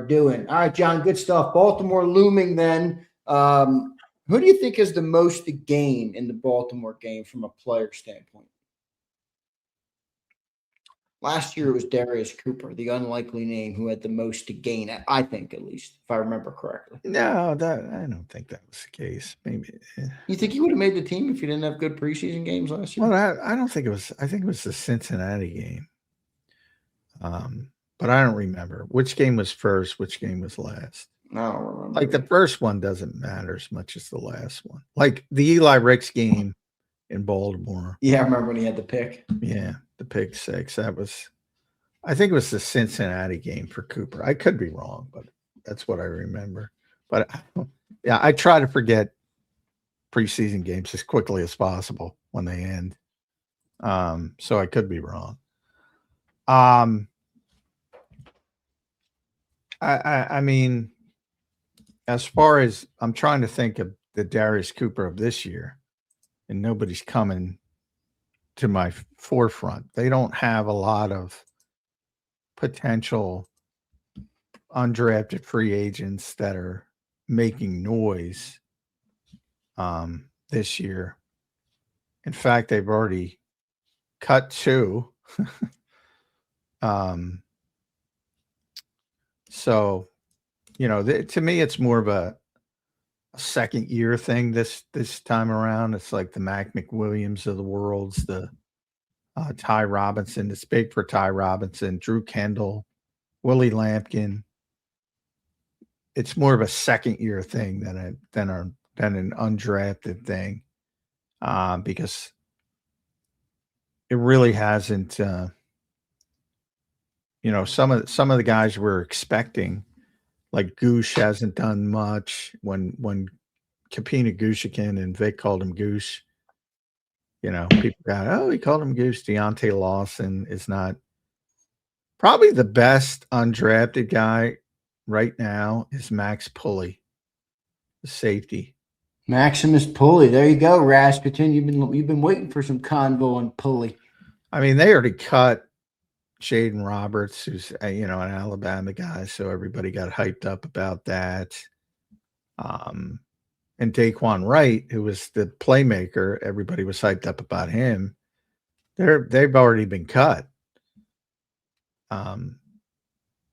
are doing. All right, John, good stuff. Baltimore looming then. Who do you think has the most to gain in the Baltimore game from a player standpoint? Last year it was Darius Cooper, the unlikely name, who had the most to gain, I think, at least, if I remember correctly. No, I don't think that was the case. Maybe. You think he would have made the team if he didn't have good preseason games last year? Well, I don't think it was. I think it was the Cincinnati game. But I don't remember which game was first, which game was last. I don't remember. Like the first one doesn't matter as much as the last one. Like the Eli Ricks game in Baltimore. Yeah, I remember when he had the pick. Yeah, the pick six. That was, I think it was the Cincinnati game for Cooper. I could be wrong, but that's what I remember. But yeah, I try to forget preseason games as quickly as possible when they end. So I could be wrong. I mean, as far as I'm trying to think of the Darius Cooper of this year, and nobody's coming to my forefront. They don't have a lot of potential undrafted free agents that are making noise this year. In fact, they've already cut two. So, you know, to me, it's more of a second year thing this time around. It's like the Mac McWilliams of the worlds, the Ty Robinson. It's big for Ty Robinson, Drew Kendall, Willie Lampkin. It's more of a second year thing than an undrafted thing, because it really hasn't. You know, some of the guys we're expecting, like Goosh, hasn't done much. When Kapina Gooshikin and Vic called him Goosh, you know, people got, he called him Goose. Deontay Lawson is not probably the best undrafted guy right now is Max Pulley, the safety. Maximus Pulley. There you go, Rasputin. You've been waiting for some convo on Pulley. I mean, they already cut Shaden Roberts, who's an Alabama guy, so everybody got hyped up about that. And Daquan Wright, who was the playmaker, everybody was hyped up about him. They've already been cut.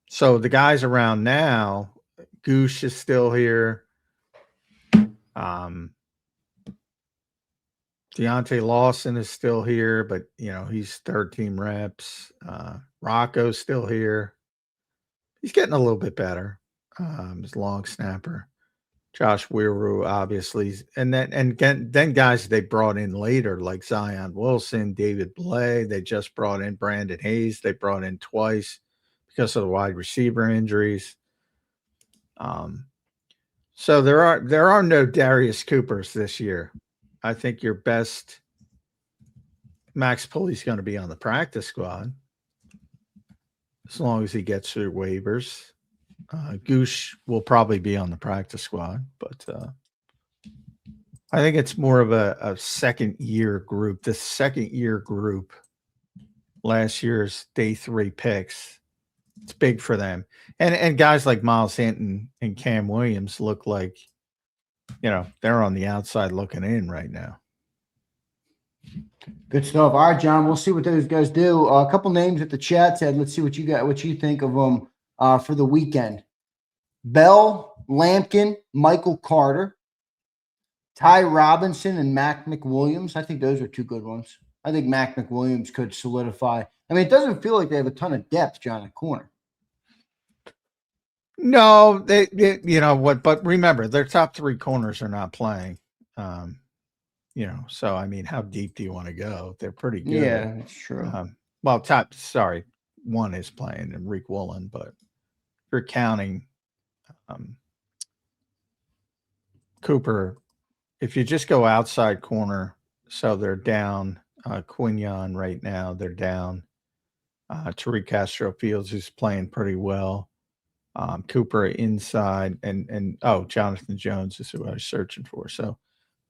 So the guys around now, Goosh is still here. Deontay Lawson is still here, but he's third team reps. Rocco's still here. He's getting a little bit better. His long snapper. Josh Weiroo, obviously, and then guys they brought in later like Zion Wilson, David Blay. They just brought in Brandon Hayes. They brought in twice because of the wide receiver injuries. So there are no Darius Coopers this year. I think your best Max Pulley's going to be on the practice squad as long as he gets through waivers. Goosh will probably be on the practice squad, but I think it's more of a second year group. The second year group, last year's day 3 picks, it's big for them. And guys like Miles Hinton and Cam Williams look like, they're on the outside looking in right now. Good stuff. All right, John, we'll see what those guys do. A couple names at the chat said, let's see what you think of them for the weekend. Bell, Lampkin, Michael Carter, Ty Robinson, and Mac McWilliams. I think those are two good ones. I think Mac McWilliams could solidify. I mean, it doesn't feel like they have a ton of depth, John, at corner. No, they but remember, their top 3 corners are not playing. So I mean, how deep do you want to go? They're pretty good. Yeah, that's true. One is playing, and Reek Woolen, but if you're counting Cooper, if you just go outside corner, so they're down Quignon right now, they're down Tariq Castro Fields, who's playing pretty well. Cooper inside, and Jonathan Jones is who I was searching for. So,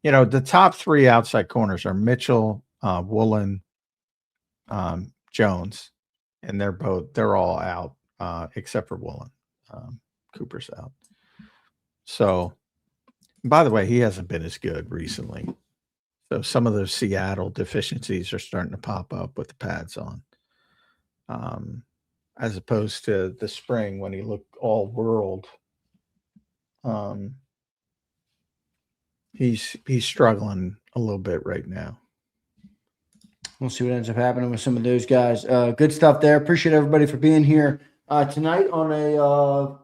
the top 3 outside corners are Mitchell, Woolen, Jones, and they're all out except for Woolen. Cooper's out. So, by the way, he hasn't been as good recently. So some of those Seattle deficiencies are starting to pop up with the pads on. As opposed to the spring when he looked all world. He's struggling a little bit right now. We'll see what ends up happening with some of those guys. Good stuff there. Appreciate everybody for being here tonight on a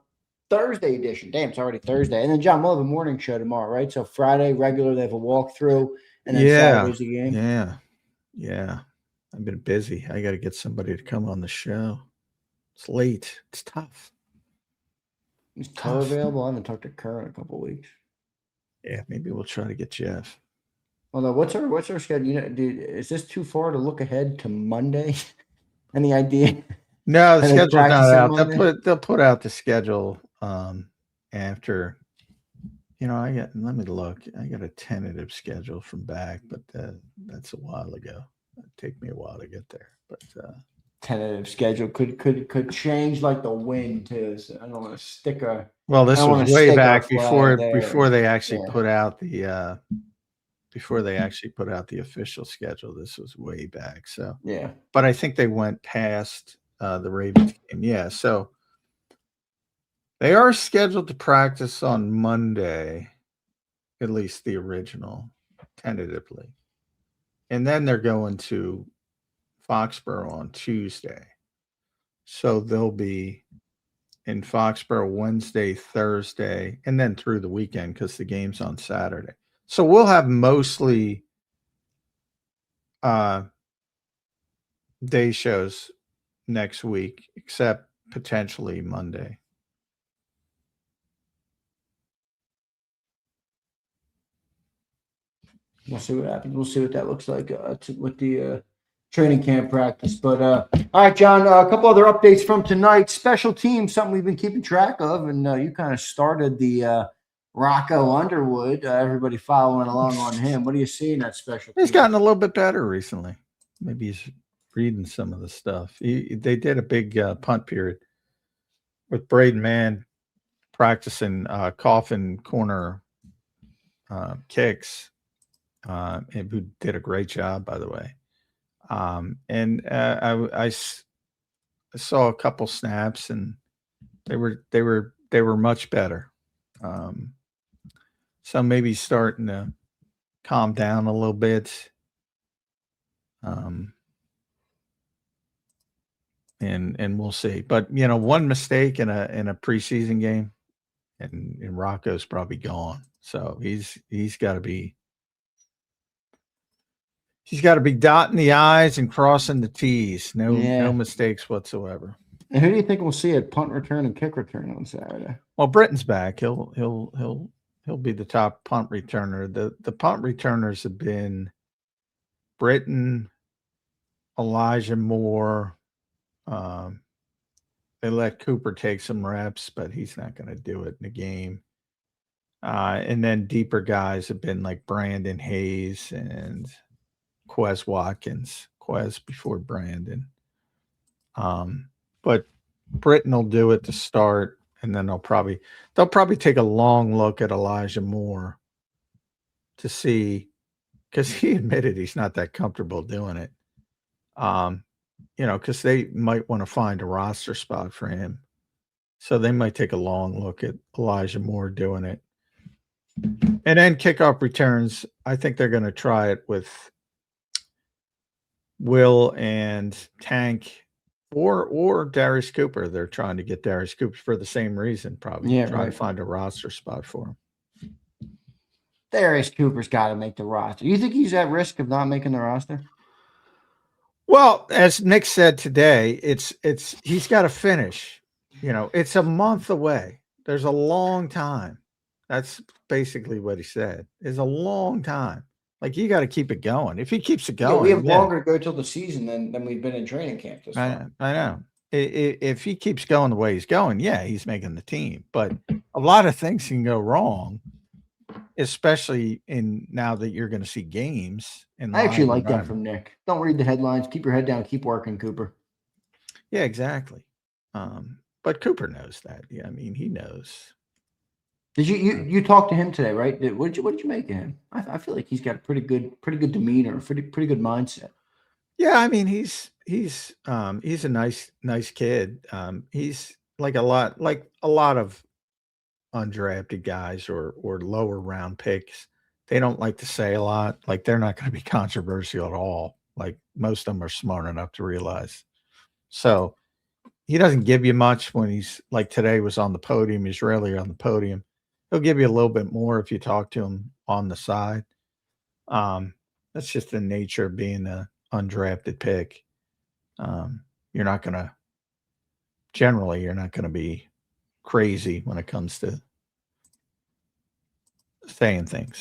Thursday edition. Damn, it's already Thursday. And then, John, we'll have a morning show tomorrow, right? So Friday, regular, they have a walkthrough, and then Saturday's the game. Yeah. I've been busy. I got to get somebody to come on the show. It's late. It's tough. Is Kerr available? I haven't talked to Kerr in a couple of weeks. Yeah, maybe we'll try to get Jeff. Although, what's our schedule? You know, dude, is this too far to look ahead to Monday? Any idea? No, the schedule's not out. They'll put out the schedule after. You know, let me look. I got a tentative schedule from back, but that's a while ago. It'd take me a while to get there, but tentative schedule could change like the wind too. So I don't want to stick a. Well, this was way back before they actually put out the official schedule. This was way back. So yeah, but I think they went past the Ravens game. Yeah, so they are scheduled to practice on Monday, at least the original, tentatively, and then they're going to Foxborough on Tuesday. So they'll be in Foxborough Wednesday, Thursday, and then through the weekend because the game's on Saturday. So we'll have mostly day shows next week, except potentially Monday. We'll see what happens. We'll see what that looks like with the training camp practice. But all right, John, a couple other updates from tonight. Special teams, something we've been keeping track of, and you kind of started the Rocco Underwood. Everybody following along on him. What do you see in that special team? He's gotten a little bit better recently. Maybe he's reading some of the stuff. They did a big punt period with Braden Mann practicing coffin corner kicks, who did a great job, by the way. And I saw a couple snaps, and they were much better. So maybe starting to calm down a little bit. And we'll see. But you know, one mistake in a preseason game, and Rocco's probably gone. So he's got to be dotting the I's and crossing the T's. No mistakes whatsoever. And who do you think we'll see at punt return and kick return on Saturday? Well, Britton's back. He'll be the top punt returner. The punt returners have been Britton, Elijah Moore. They let Cooper take some reps, but he's not going to do it in the game. And then deeper guys have been like Brandon Hayes and Quez Watkins. Quez before Brandon. But Britton will do it to start, and then they'll probably take a long look at Elijah Moore to see, because he admitted he's not that comfortable doing it. Because they might want to find a roster spot for him. So they might take a long look at Elijah Moore doing it. And then kickoff returns, I think they're going to try it with Will and Tank or Darius Cooper. They're trying to get Darius Cooper for the same reason, probably. To find a roster spot for him. Darius Cooper's got to make the roster. You think he's at risk of not making the roster? Well, as Nick said today, he's got to finish. It's a month away. There's a long time. That's basically what he said. It's a long time. Like, you got to keep it going. If he keeps it going, we have longer to go till the season than we've been in training camp this far. I know. If he keeps going the way he's going, he's making the team. But a lot of things can go wrong, especially now that you're going to see games. I actually like that from Nick. Don't read the headlines. Keep your head down. Keep working, Cooper. Yeah, exactly. But Cooper knows that. Yeah, I mean, he knows. Did you talk to him today, right? What did you make of him? I feel like he's got a pretty good demeanor, pretty good mindset. Yeah, I mean, he's a nice kid. He's like a lot of undrafted guys or lower round picks. They don't like to say a lot. Like they're not going to be controversial at all. Like most of them are smart enough to realize. So he doesn't give you much when he's like today was on the podium. He's rarely on the podium. He'll give you a little bit more if you talk to him on the side. That's just the nature of being an undrafted pick. You're not going to be crazy when it comes to saying things.